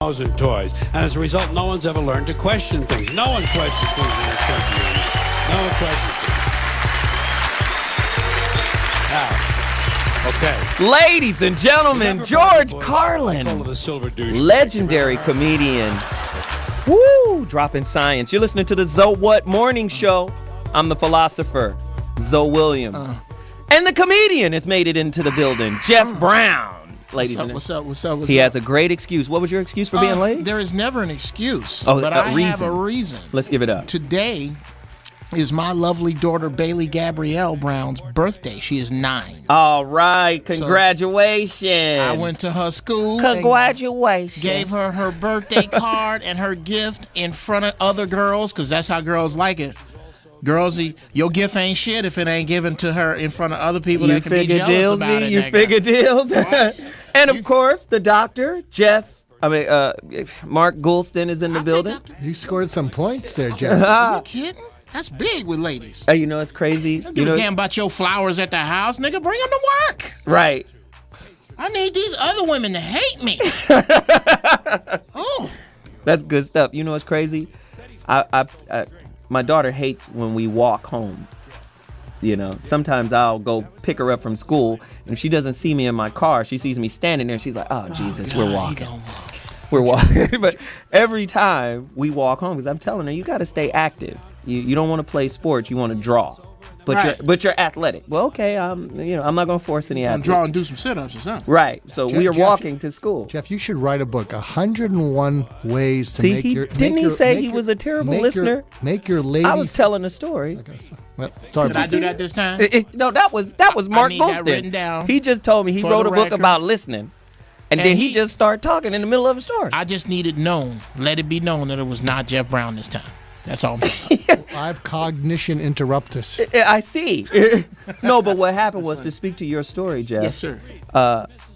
and toys. And as a result, no one's ever learned to question things. No one questions things in this country. No one questions things. Now, okay. Ladies and gentlemen, George Carlin, legendary comedian. Woo! Dropping science. You're listening to the Zoe What Morning Show. I'm the philosopher, Zoe Williams. And the comedian has made it into the building, Geoff Brown. Ladies and What's up? He has a great excuse. What was your excuse for being late? There is never an excuse, but I reason. have a reason. Let's give it up. Today is my lovely daughter, Bailey Gabrielle Brown's birthday. She is 9. All right. Congratulations. I went to her school. Congratulations. Gave her her birthday card and her gift in front of other girls, because that's how girls like it. Girls, your gift ain't shit if it ain't given to her in front of other people that can be jealous about it. You figure deals. And of course, the doctor, Mark Goulston is in the building. You scored some points there, Geoff. Are you kidding? That's big with ladies. You know, it's crazy. Don't give a damn about your flowers at the house, nigga. Bring them to work. Right. I need these other women to hate me. Oh. That's good stuff. You know what's crazy? My daughter hates when we walk home. You know, sometimes I'll go pick her up from school, and if she doesn't see me in my car, she sees me standing there, and she's like, oh, Jesus, God, we're walking. We're walking. But every time we walk home, because I'm telling her, you got to stay active. You don't want to play sports. You want to draw. But you're athletic. Well, okay, I'm not going to force any athletic. Draw and do some sit-ups or something. Right. So we are walking to school. Geoff, you should write a book, 101 ways to make your... Didn't he say he was a terrible listener? Make your lady... I was telling a story. Okay, well, sorry. Did I do that this time? No, that was Mark Goulston. That written down. He just told me he wrote a book about listening. And then he just started talking in the middle of a story. I just needed known. Let it be known that it was not Geoff Brown this time. That's all I'm saying. I have cognition interruptus. I see. No, but what happened was, to speak to your story, Geoff. Yes, sir.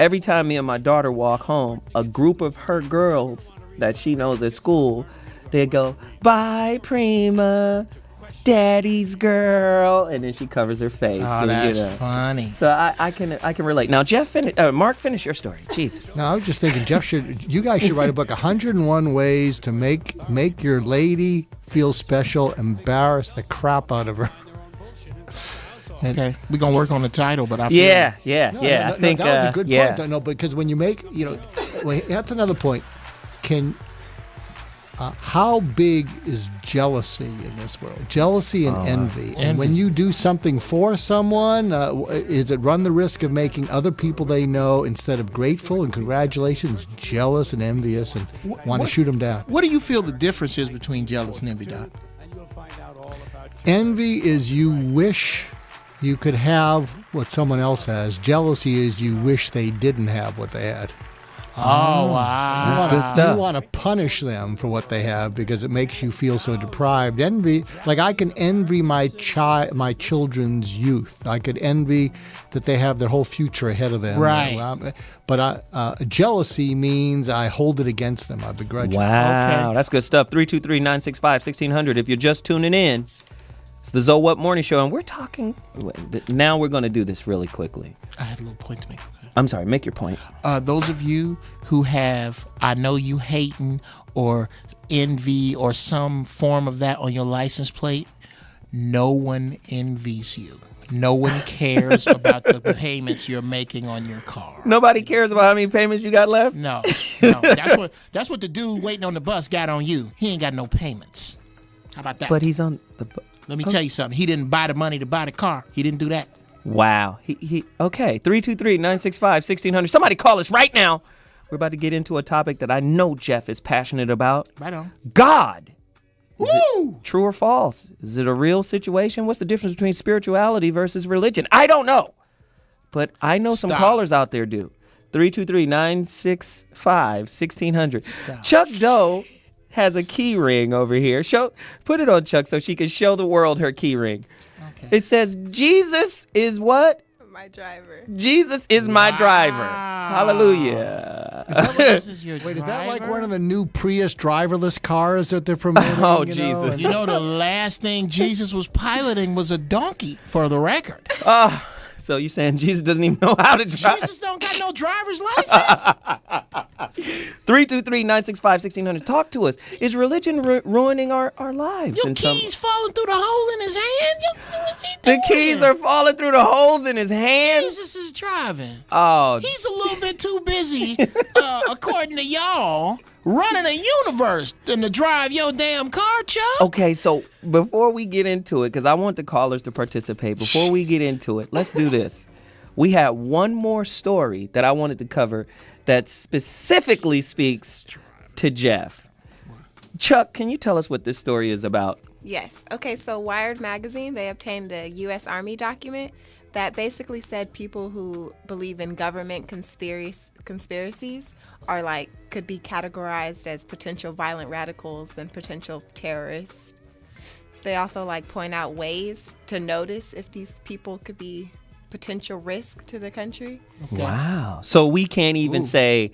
Every time me and my daughter walk home, a group of her girls that she knows at school, they go, bye, Prima, daddy's girl, and then she covers her face. Oh, that's funny. So I can relate. Now, Mark, finish your story. Jesus. No, I was just thinking, you guys should write a book, 101 ways to make your lady feel special, embarrass the crap out of her. Okay, we're gonna work on the title, but I feel I think that was a good point. No, because when you make, that's another point. How big is jealousy in this world? Jealousy and envy. And when you do something for someone, is it run the risk of making other people they know, instead of grateful and congratulations, jealous and envious and want to shoot them down? What do you feel the difference is between jealous and envy, Doc? Envy is you wish you could have what someone else has. Jealousy is you wish they didn't have what they had. Oh, wow. That's good stuff. You want to punish them for what they have because it makes you feel so deprived. Envy, like I can envy my children's youth. I could envy that they have their whole future ahead of them. Right. But jealousy means I hold it against them. I begrudge it. Wow. That's good stuff. 323-965-1600. If you're just tuning in, it's the Zoe What Morning Show, and we're talking. Now we're going to do this really quickly. I had a little point to make. I'm sorry, make your point. Those of you who have, I know you hating or envy or some form of that on your license plate, no one envies you. No one cares about the payments you're making on your car. Nobody cares about how many payments you got left? No. That's what the dude waiting on the bus got on you. He ain't got no payments. How about that? But he's on the bus. Let me tell you something. He didn't buy the money to buy the car. He didn't do that. Wow. Okay. 323-965-1600. Somebody call us right now. We're about to get into a topic that I know Geoff is passionate about. Right on. God. Is Woo! it true or false? Is it a real situation? What's the difference between spirituality versus religion? I don't know. But I know some callers out there do. 323-965-1600. Chuck Doe has a key ring over here. Put it on Chuck so she can show the world her key ring. Okay. It says, Jesus is what? My driver. Jesus is my driver. Hallelujah. Is that like one of the new Prius driverless cars that they're promoting? Oh, Jesus. You know, the last thing Jesus was piloting was a donkey, for the record. So you saying Jesus doesn't even know how to drive? Jesus don't got no driver's license. 323-965-1600. Talk to us. Is religion ruining our lives? Your keys falling through the hole in his hand? What's he doing? The keys are falling through the holes in his hands? Jesus is driving. Oh. He's a little bit too busy, according to y'all, running a universe than to drive your damn car, Chuck. Okay, so before we get into it, because I want the callers to participate, before we get into it, let's do this. We had one more story that I wanted to cover that specifically speaks to Geoff. Chuck, can you tell us what this story is about? Yes. Okay, so Wired Magazine, they obtained a U.S. Army document that basically said people who believe in government conspiracies are could be categorized as potential violent radicals and potential terrorists. They also point out ways to notice if these people could be potential risk to the country. Okay. Wow. So we can't even say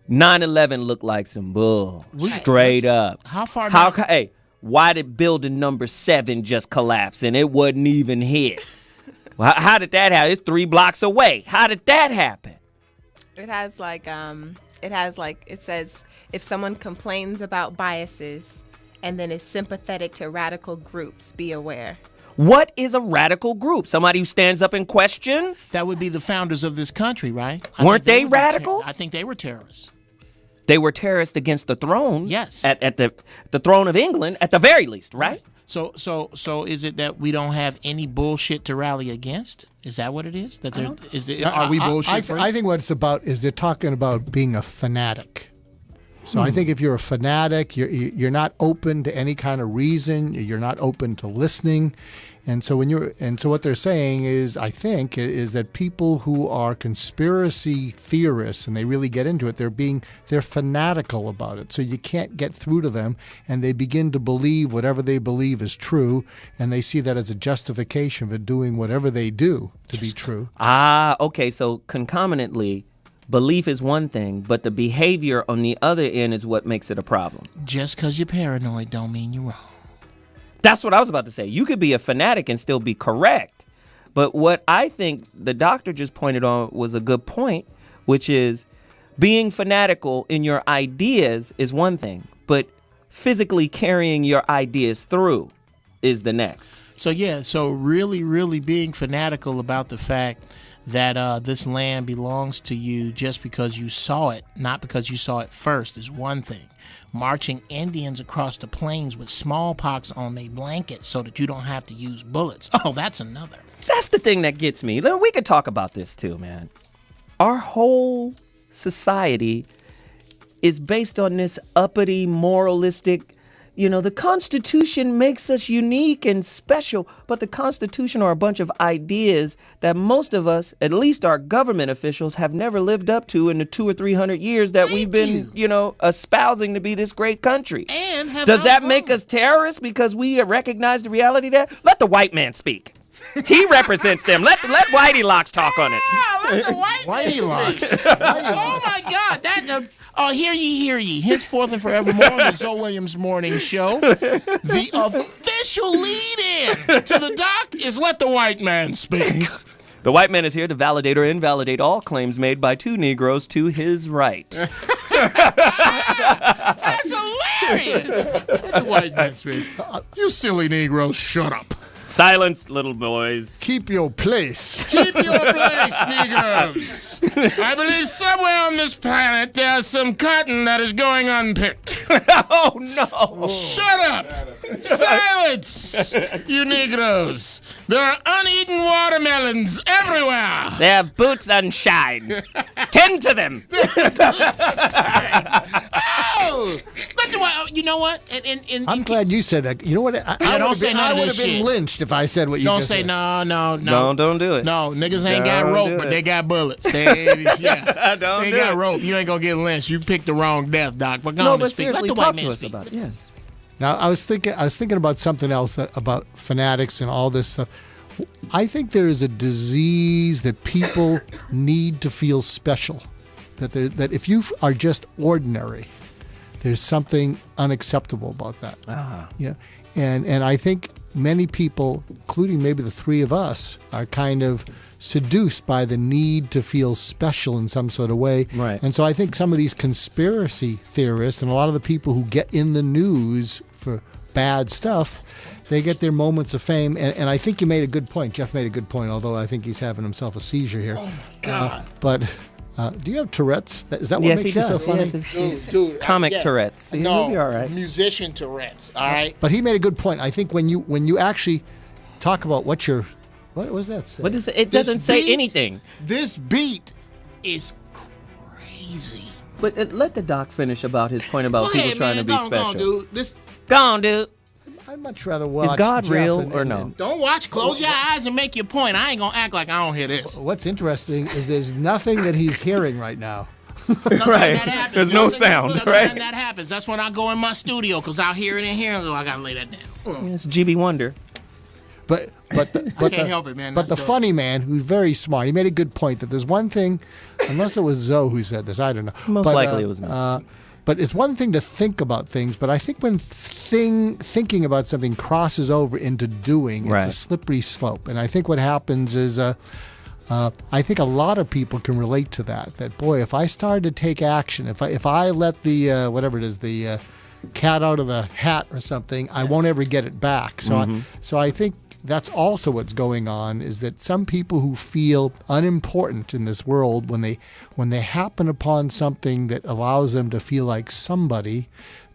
9/11 looked like some bull. Straight up. How far Hey, why did building number 7 just collapse and it wasn't even hit? How did that happen? It's 3 blocks away. How did that happen? It has it says if someone complains about biases and then is sympathetic to radical groups, be aware. What is a radical group? Somebody who stands up and questions? That would be the founders of this country, right? Weren't they radicals? I think they were terrorists. They were terrorists against the throne. Yes. At the throne of England, at the very least, right? So is it that we don't have any bullshit to rally against? Is that what it is? Are we bullshit free? I think what it's about is they're talking about being a fanatic. So I think if you're a fanatic, you're not open to any kind of reason. You're not open to listening, and so what they're saying is, I think, is that people who are conspiracy theorists and they really get into it, they're fanatical about it. So you can't get through to them, and they begin to believe whatever they believe is true, and they see that as a justification for doing whatever they do to be true. Okay. So concomitantly, belief is one thing, but the behavior on the other end is what makes it a problem. Just because you're paranoid don't mean you're wrong. That's what I was about to say. You could be a fanatic and still be correct. But what I think the doctor just pointed on was a good point, which is being fanatical in your ideas is one thing, but physically carrying your ideas through is the next. So really, really being fanatical about the fact that this land belongs to you just because you saw it, not because you saw it first, is one thing. Marching Indians across the plains with smallpox on their blankets so that you don't have to use bullets. Oh, that's another. That's the thing that gets me. We could talk about this too, man. Our whole society is based on this uppity, moralistic, the Constitution makes us unique and special, but the Constitution are a bunch of ideas that most of us, at least our government officials, have never lived up to in the 200 or 300 years that we've been, espousing to be this great country. And does that make us terrorists because we recognize the reality there? Let the white man speak. He represents them. Let Whitey Locks talk on it. Let the Whitey Locks. Oh my God! Hear ye. Henceforth and forevermore, the Zoe Williams Morning Show. The official lead-in to the doc is let the white man speak. The white man is here to validate or invalidate all claims made by 2 Negroes to his right. That's hilarious. Let the white man speak. You silly Negroes, shut up. Silence, little boys. Keep your place. Keep your place, Negroes. I believe somewhere on this planet there's some cotton that is going unpicked. Oh, no. Shut up. Silence, you Negroes. There are uneaten watermelons everywhere. Their boots unshine. Tend to them. Oh, you know what? I'm glad you said that. You know what? I don't say none of this would have been lynched if I said what you just said. No. Don't do it. No, niggas ain't got rope, but they got bullets. They got rope. You ain't gonna get lynched. You picked the wrong death, Doc. But go on and speak. Let the white man speak. About it. Yes. Now I was thinking about something else about fanatics and all this stuff. I think there is a disease that people need to feel special. That if you are just ordinary, there's something unacceptable about that. You know? And I think many people, including maybe the three of us, are kind of seduced by the need to feel special in some sort of way. Right. And so I think some of these conspiracy theorists and a lot of the people who get in the news for bad stuff, they get their moments of fame. And I think you made a good point. Geoff made a good point, although I think he's having himself a seizure here. Oh, my God. But do you have Tourette's? Is that what Yes, makes he you does. so funny? Yes, it's Dude, comic Tourette's. He'll be all right. Musician Tourette's, all right? But he made a good point. I think when you actually talk about what was that say? What does it doesn't say anything. This beat is crazy. But let the doc finish about his point about Go people ahead, trying man. to be Go on, special. dude. Go on, dude. I'd much rather watch. Is God Geoff real or no? Don't watch. Close your eyes and make your point. I ain't going to act like I don't hear this. What's interesting is there's nothing that he's hearing right now. Sometimes Right. that happens. There's no sound, Sometimes right? that happens. That's when I go in my studio because I'll hear it in here and go, I got to lay that down. It's GB Wonder. But can't help it, man. But That's the dope. funny man, who's very smart, he made a good point that there's one thing, unless it was Zoe who said this, I don't know. Most likely it was me. But it's one thing to think about things, but I think when thinking about something crosses over into doing, it's a slippery slope. And I think what happens is, I think a lot of people can relate to that. That boy, if I started to take action, if I let the whatever it is, the cat out of the hat or something, I won't ever get it back. So I think that's also what's going on, is that some people who feel unimportant in this world, when they happen upon something that allows them to feel like somebody,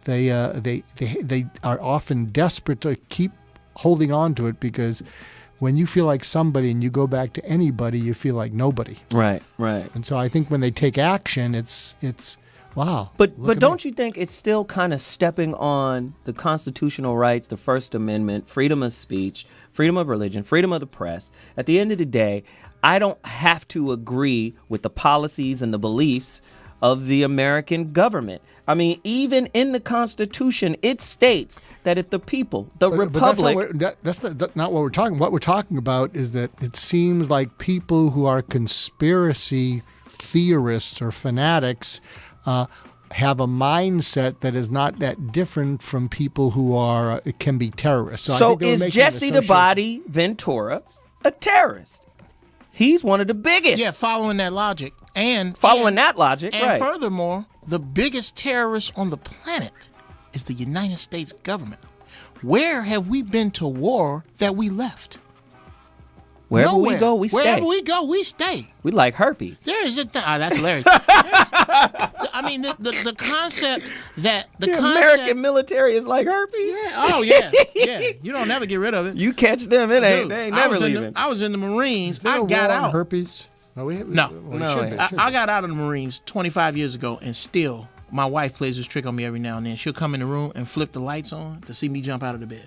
they are often desperate to keep holding on to it, because when you feel like somebody and you go back to anybody, you feel like nobody. Right. And so I think when they take action, it's wow. But don't you think it's still kind of stepping on the constitutional rights, the First Amendment, freedom of speech, freedom of religion, freedom of the press? At the end of the day, I don't have to agree with the policies and the beliefs of the American government. I mean, even in the Constitution, it states that if the people, the republic... But that's not what we're talking about. What we're talking about is that it seems like people who are conspiracy theorists or fanatics have a mindset that is not that different from people who are can be terrorists. So I think they were is making Jesse an the association. Body Ventura a terrorist? He's one of the biggest. Yeah, following that logic. And right. furthermore, the biggest terrorist on the planet is the United States government. Where have we been to war that we left? Wherever Nowhere. we go, we stay. Wherever we go, we stay. We like herpes. There is a that's hilarious. I mean, the concept that The American military is like herpes. Yeah. You don't never get rid of it. You catch them, they ain't I never was leaving. I was in the Marines. Is there I a got war on out. herpes? No, No. it No, should be. yeah. I got out of the Marines 25 years ago, and still, my wife plays this trick on me every now and then. She'll come in the room and flip the lights on to see me jump out of the bed.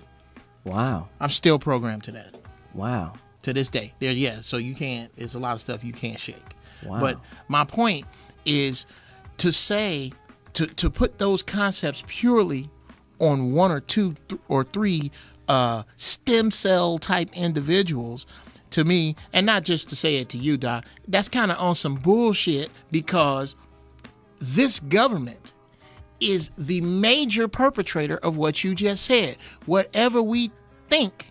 Wow. I'm still programmed to that. Wow. To this day. So you can't, there's a lot of stuff you can't shake. Wow. But my point is to say, to put those concepts purely on one or two or three stem cell type individuals, to me, and not just to say it to you, Doc, that's kind of on some bullshit, because this government is the major perpetrator of what you just said. Whatever we think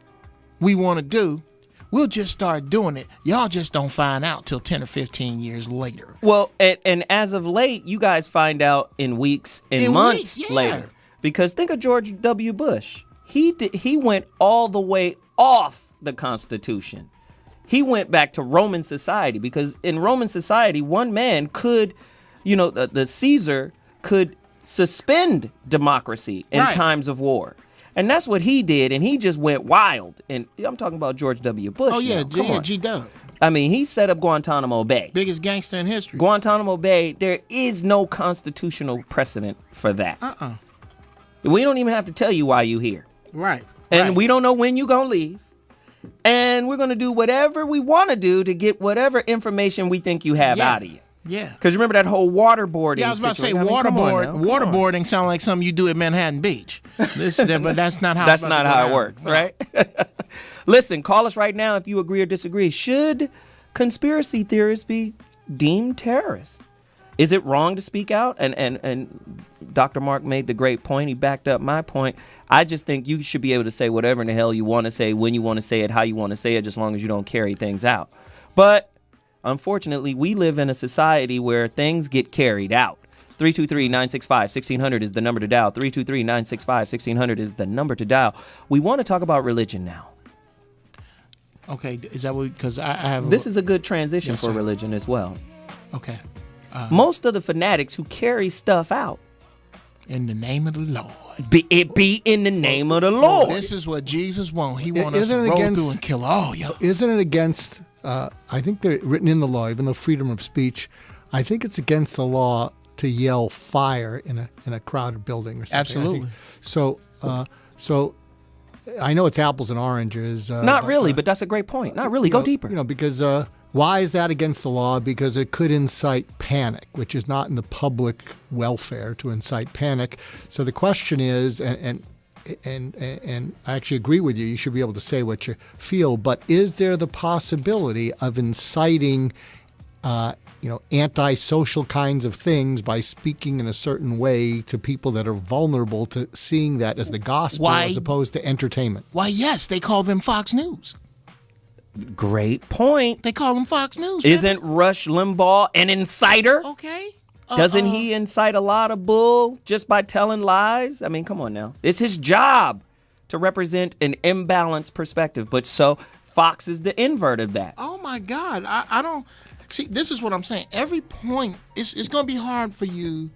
we want to do, we'll just start doing it. Y'all just don't find out till 10 or 15 years later. Well, and as of late, you guys find out in weeks and months weeks, yeah. later. Because think of George W. Bush. He went all the way off the Constitution. He went back to Roman society, because in Roman society, one man could, the Caesar could suspend democracy in times of war. And that's what he did, and he just went wild. And I'm talking about George W. Bush. Oh, yeah, now. G-Dub. I mean, he set up Guantanamo Bay. Biggest gangster in history. Guantanamo Bay, there is no constitutional precedent for that. We don't even have to tell you why you here. Right. And we don't know when you're going to leave. And we're going to do whatever we want to do to get whatever information we think you have out of you. Yeah. Because remember that whole waterboarding Yeah, I was about to say situation? I mean, waterboarding sounds like something you do at Manhattan Beach. But that's not how. That's not how it works, right? Listen, call us right now if you agree or disagree. Should conspiracy theorists be deemed terrorists? Is it wrong to speak out? And Dr. Mark made the great point. He backed up my point. I just think you should be able to say whatever in the hell you want to say, when you want to say it, how you want to say it, just as long as you don't carry things out. But unfortunately, we live in a society where things get carried out. 323-965-1600 is the number to dial. 323-965-1600 is the number to dial. We want to talk about religion now. Okay, is that what? Because I have. This is a good transition for sir. religion as well. Okay. Most of the fanatics who carry stuff out, In the name of the Lord. it be in the name of the Lord. This is what Jesus wants. He wants us Isn't to it roll against- through and kill all y'all. Isn't it against, I think they're written in the law, even though freedom of speech, I think it's against the law to yell fire in a crowded building or something. Absolutely. So I know it's apples and oranges. Not really, but that's a great point. Not really. Go deeper. Because why is that against the law? Because it could incite panic, which is not in the public welfare to incite panic. So the question is, and I actually agree with you, you should be able to say what you feel, but is there the possibility of inciting antisocial kinds of things by speaking in a certain way to people that are vulnerable to seeing that as the gospel as opposed to entertainment? Why, yes, they call them Fox News. Great point. They call them Fox News. Baby. Isn't Rush Limbaugh an inciter? Okay. Doesn't he incite a lot of bull just by telling lies? I mean, come on now. It's his job to represent an imbalanced perspective. But so Fox is the invert of that. Oh, my God. I don't... See, this is what I'm saying. Every point, it's going to be hard for you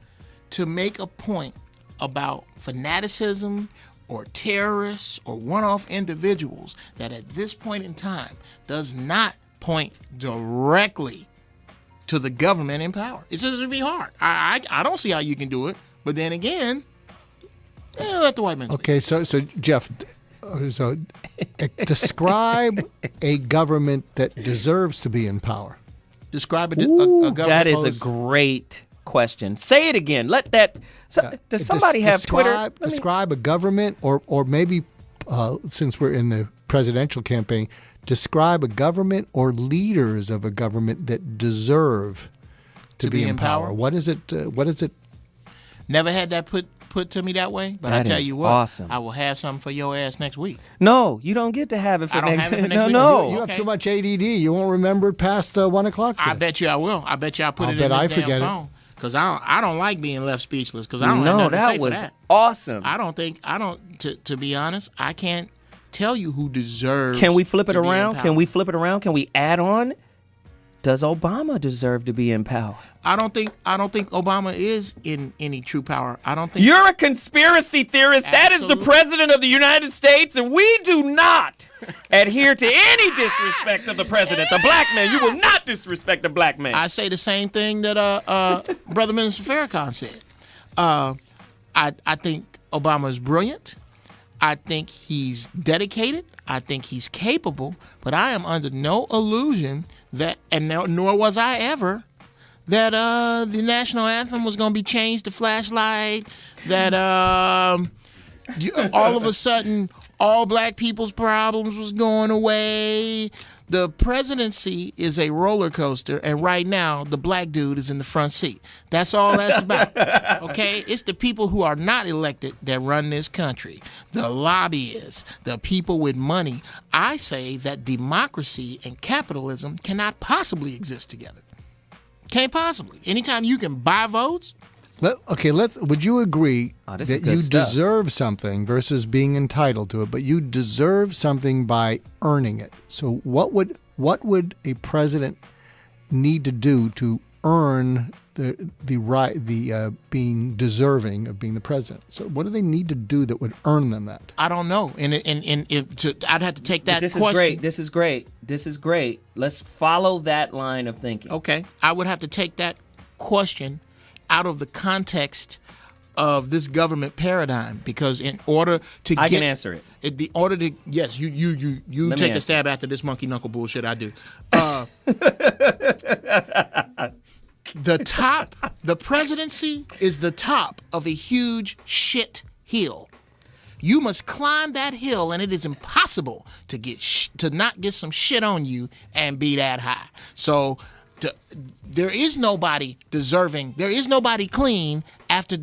to make a point about fanaticism or terrorists or one-off individuals that at this point in time does not point directly to the government in power. It's just going to be hard. I don't see how you can do it. But then again, let the white man speak. Okay, so Geoff, describe a government that deserves to be in power. Describe a government. That is a great question. Say it again. Let that. Does somebody have Twitter? Describe a government, or maybe since we're in the presidential campaign, describe a government or leaders of a government that deserve to be in power. What is it? What is it? Never had that put to me that way, but I tell you what, awesome. I will have something for your ass next week. No, you don't get to have it for I don't next have it for next week. No. You have too much ADD. You won't remember it past 1 o'clock. I bet you I will. I bet you I'll put it in this damn phone. Because I don't like being left speechless. Because I don't have nothing to say for that. Awesome. To be honest, I can't tell you who deserves. Can we flip it to be in around? power. Can we flip it around? Can we add on? Does Obama deserve to be in power? I don't think Obama is in any true power. I don't think You're a conspiracy theorist. That is Absolutely. the president of the United States, and we do not adhere to any disrespect of the president. The black man, you will not disrespect the black man. I say the same thing that Brother Minister Farrakhan said. I think Obama is brilliant. I think he's dedicated. I think he's capable. But I am under no illusion that, and nor was I ever, that the national anthem was going to be changed to Flashlight. That all of a sudden all black people's problems was going away. The presidency is a roller coaster, and right now the black dude is in the front seat. That's all that's about. Okay? It's the people who are not elected that run this country. The lobbyists, the people with money. I say that democracy and capitalism cannot possibly exist together. Can't possibly. Anytime you can buy votes. Would you agree that you deserve something versus being entitled to it, but you deserve something by earning it? So what would a president need to do to earn the right, being deserving of being the president? So what do they need to do that would earn them that? I don't know. I'd have to take that This question. This is great. Let's follow that line of thinking. Okay. I would have to take that question out of the context of this government paradigm, because in order to I can answer it. Yes, you take a stab after this monkey knuckle bullshit I do. The presidency is the top of a huge shit hill. You must climb that hill, and it is impossible to not get some shit on you and be that high. So There is nobody deserving. There is nobody clean after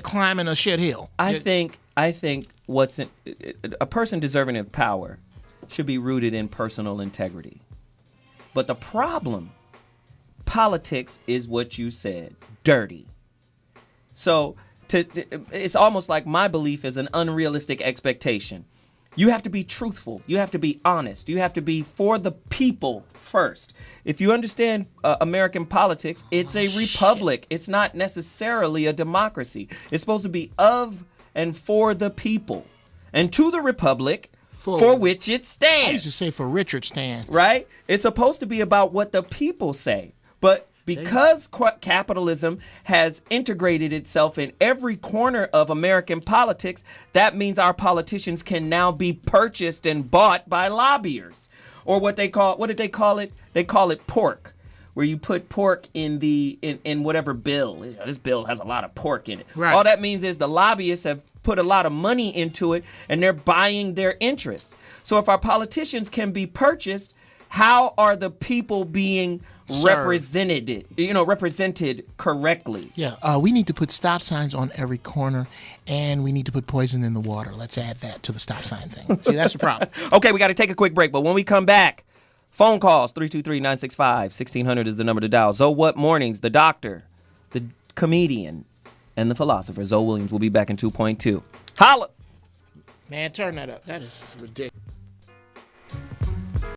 climbing a shit hill. I think a person deserving of power should be rooted in personal integrity. But the problem, politics is what you said, dirty. So it's almost like my belief is an unrealistic expectation. You have to be truthful. You have to be honest. You have to be for the people first. If you understand American politics, it's a republic. It's not necessarily a democracy. It's supposed to be of and for the people and to the republic for which it stands. I used to say for Richard stands. Right? It's supposed to be about what the people say. But because capitalism has integrated itself in every corner of American politics, that means our politicians can now be purchased and bought by lobbyists. Or what did they call it? They call it pork, where you put pork in whatever bill. This bill has a lot of pork in it. Right. All that means is the lobbyists have put a lot of money into it, and they're buying their interest. So if our politicians can be purchased, how are the people being represented correctly? Yeah, we need to put stop signs on every corner, and we need to put poison in the water. Let's add that to the stop sign thing. See, that's the problem. Okay, we got to take a quick break, but when we come back, phone calls, 323-965-1600 is the number to dial. Zoe What Mornings, the doctor, the comedian, and the philosopher. Zoe Williams will be back in 2.2. Holla! Man, turn that up. That is ridiculous.